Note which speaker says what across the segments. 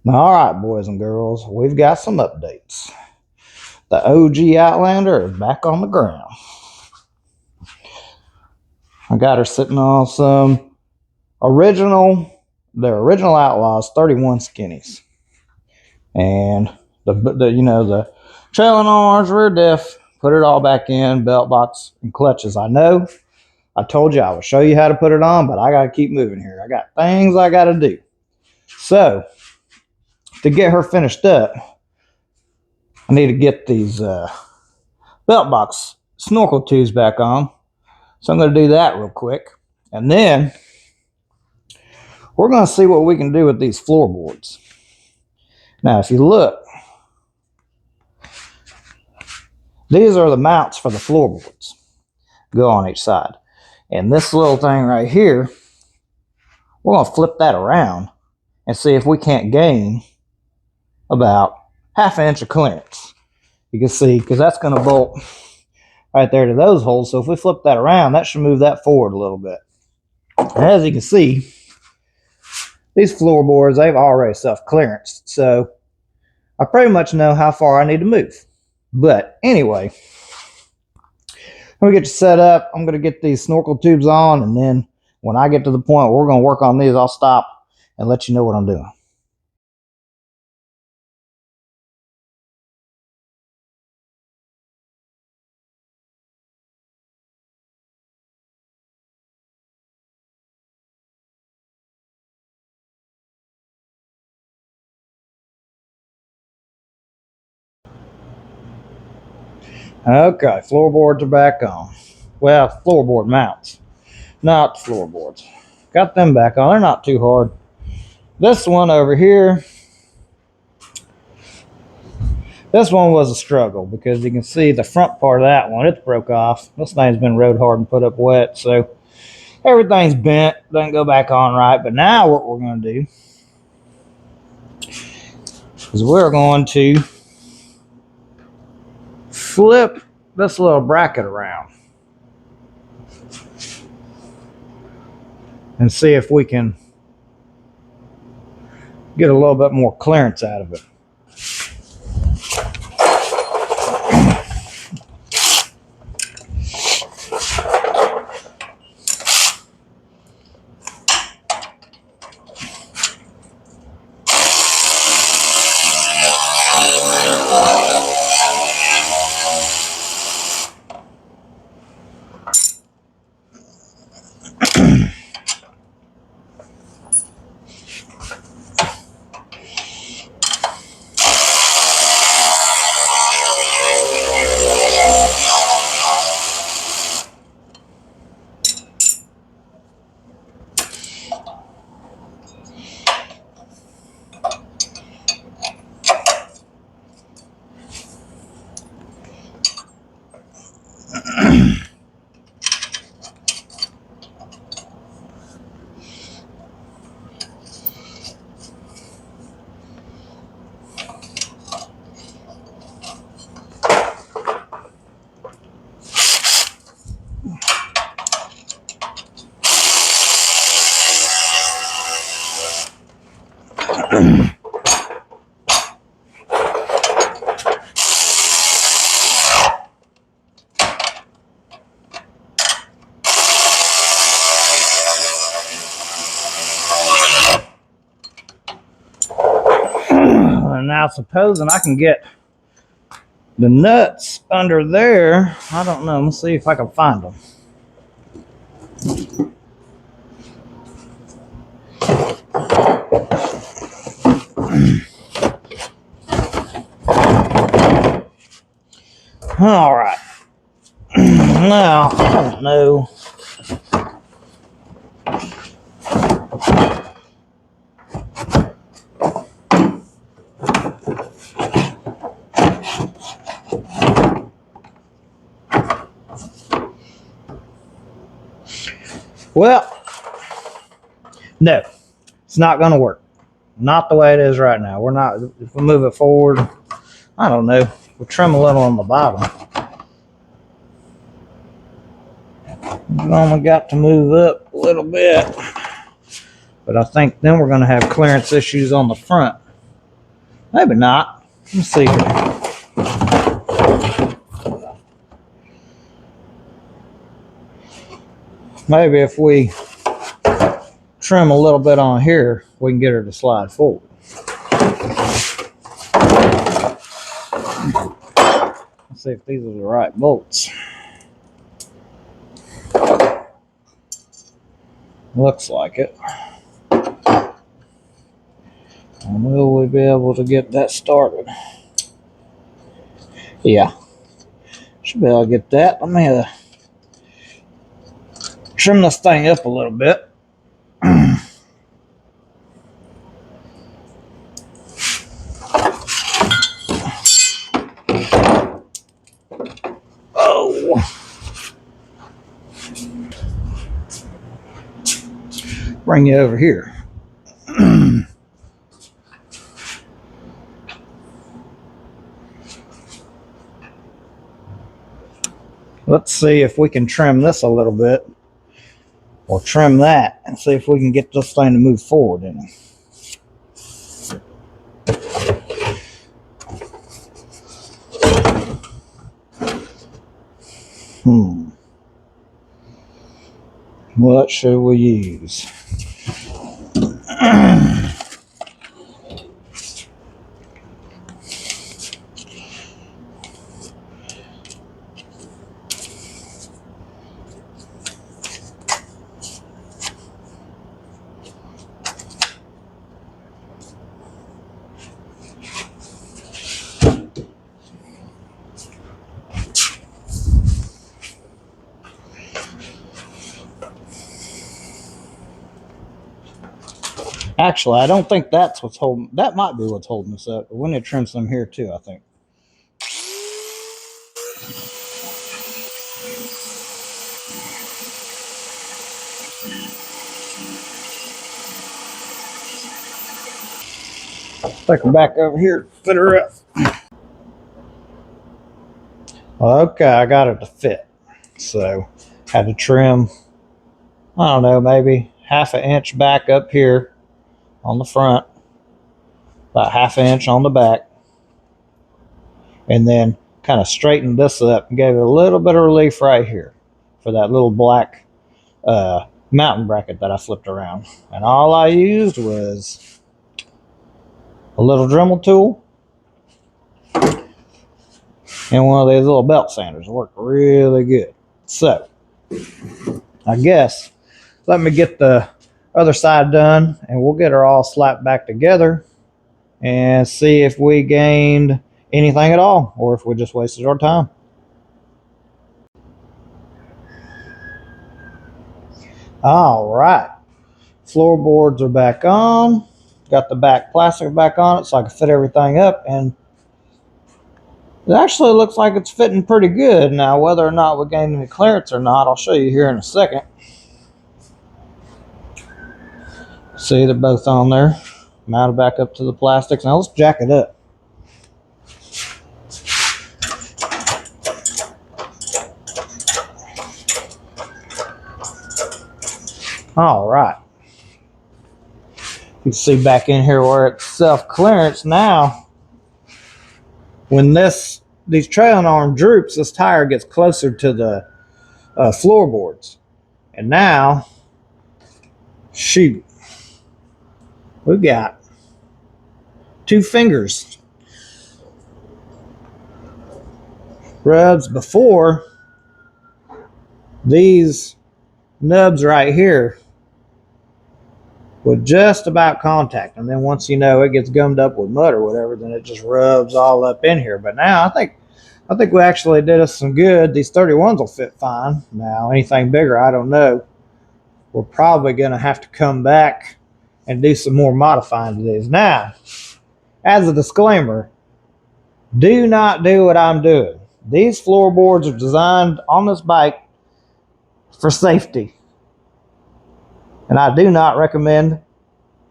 Speaker 1: All right, boys and girls, we've got some updates. The OG Outlander is back on the ground. I got her sitting on some the original Outlaws 31 skinnies, and the trailing arms, rear diff, put it all back in, belt box and clutches. I know I told you I would show you how to put it on, but I got to keep moving here. I got things I got to do. So to get her finished up, I need to get these belt box snorkel tubes back on. So I'm going to do that real quick. And then we're going to see what we can do with these floorboards. Now, if you look, these are the mounts for the floorboards. Go on each side. And this little thing right here, we're going to flip that around and see if we can't gain about half an inch of clearance. You can see, because that's going to bolt right there to those holes. So if we flip that around, that should move that forward a little bit. And as you can see, these floorboards, they've already self-clearanced. So I pretty much know how far I need to move. But anyway, when we get you set up, I'm going to get these snorkel tubes on. And then when I get to the point where we're going to work on these, I'll stop and let you know what I'm doing. Okay, floorboards are back on. Well, floorboard mounts, not floorboards. Got them back on. They're not too hard. This one over here, this one was a struggle because you can see the front part of that one, it's broke off. This thing's been road hard and put up wet, so everything's bent, doesn't go back on right. But now what we're going to do is we're going to flip this little bracket around and see if we can get a little bit more clearance out of it. And now supposing I can get the nuts under there, I don't know, let's see if I can find them. All right. Now, I don't know. Well, no, it's not going to work. Not the way it is right now. We're not, if we move it forward, I don't know, we'll trim a little on the bottom. We've only got to move up a little bit. But I think then we're going to have clearance issues on the front. Maybe not. Let's see here. Maybe if we trim a little bit on here, we can get her to slide forward. Let's see if these are the right bolts. Looks like it. And will we be able to get that started? Yeah. Should be able to get that. Let me trim this thing up a little bit. Oh. Bring you over here. Let's see if we can trim this a little bit, or trim that, and see if we can get this thing to move forward in it. What should we use? Actually, I don't think that's what's holding. That might be what's holding us up. But we need to trim some here too, I think. Take her back over here, fit her up. Okay, I got it to fit. So, had to trim, I don't know, maybe half an inch back up here on the front, about half an inch on the back, and then kind of straightened this up and gave it a little bit of relief right here for that little black mountain bracket that I flipped around. And all I used was a little Dremel tool and one of these little belt sanders. It worked really good. So, I guess, let me get the other side done and we'll get her all slapped back together and see if we gained anything at all or if we just wasted our time. All right, floorboards are back on. Got the back plastic back on it so I can fit everything up, and it actually looks like it's fitting pretty good. Now, whether or not we gained any clearance or not, I'll show you here in a second. See, they're both on there, mounted back up to the plastics. Now let's jack it up. All right. You can see back in here where it's self-clearance. Now, when these trailing arm droops, this tire gets closer to the floorboards. And now, shoot, we got 2 fingers. Rubs before, these nubs right here would just about contact, and then once you know it gets gummed up with mud or whatever, then it just rubs all up in here. But now I think we actually did us some good. These 31s will fit fine. Now anything bigger, I don't know. We're probably going to have to come back and do some more modifying to these. Now, as a disclaimer, do not do what I'm doing. These floorboards are designed on this bike for safety, and I do not recommend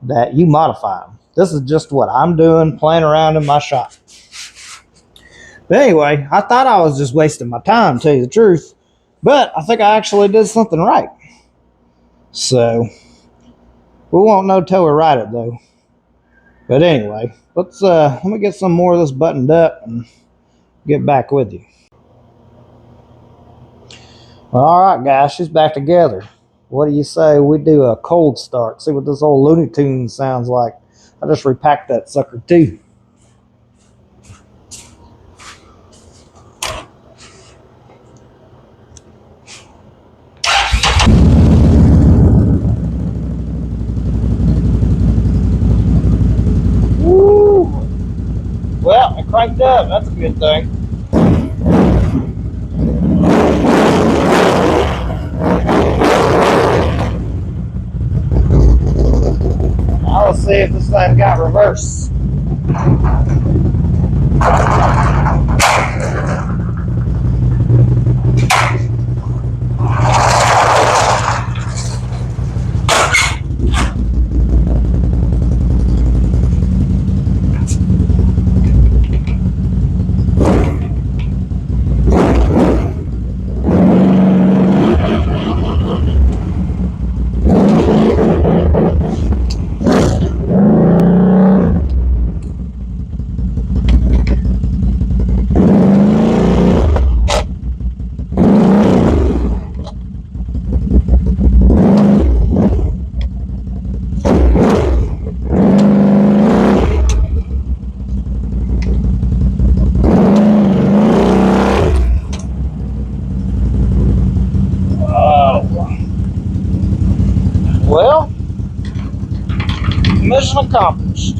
Speaker 1: that you modify them. This is just what I'm doing, playing around in my shop. But anyway, I thought I was just wasting my time, to tell you the truth, but I think I actually did something right. So, we won't know till we ride it, though. But anyway, let me get some more of this buttoned up and get back with you. Well, all right, guys, she's back together. What do you say we do a cold start? See what this old Looney Tunes sounds like. I just repacked that sucker too. Woo! Well, it cranked up. That's a good thing. Now let's see if this thing got reverse. Well, mission accomplished.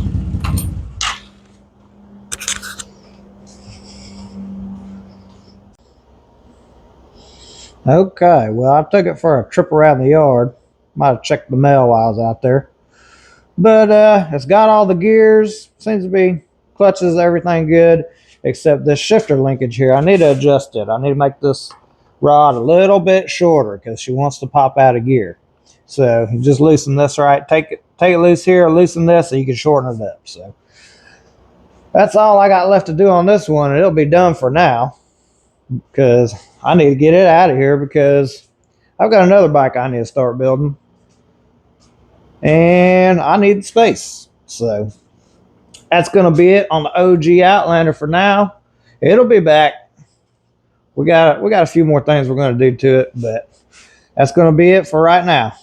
Speaker 1: Okay, well, I took it for a trip around the yard. Might have checked the mail while I was out there. But it's got all the gears. Seems to be clutches, everything good, except this shifter linkage here. I need to adjust it. I need to make this rod a little bit shorter because she wants to pop out of gear. So you just loosen this right. Take it loose here, loosen this, so you can shorten it up. So that's all I got left to do on this one, and it'll be done for now because I need to get it out of here because I've got another bike I need to start building, and I need space. So that's going to be it on the OG Outlander for now. It'll be back. We got a few more things we're going to do to it, but that's going to be it for right now.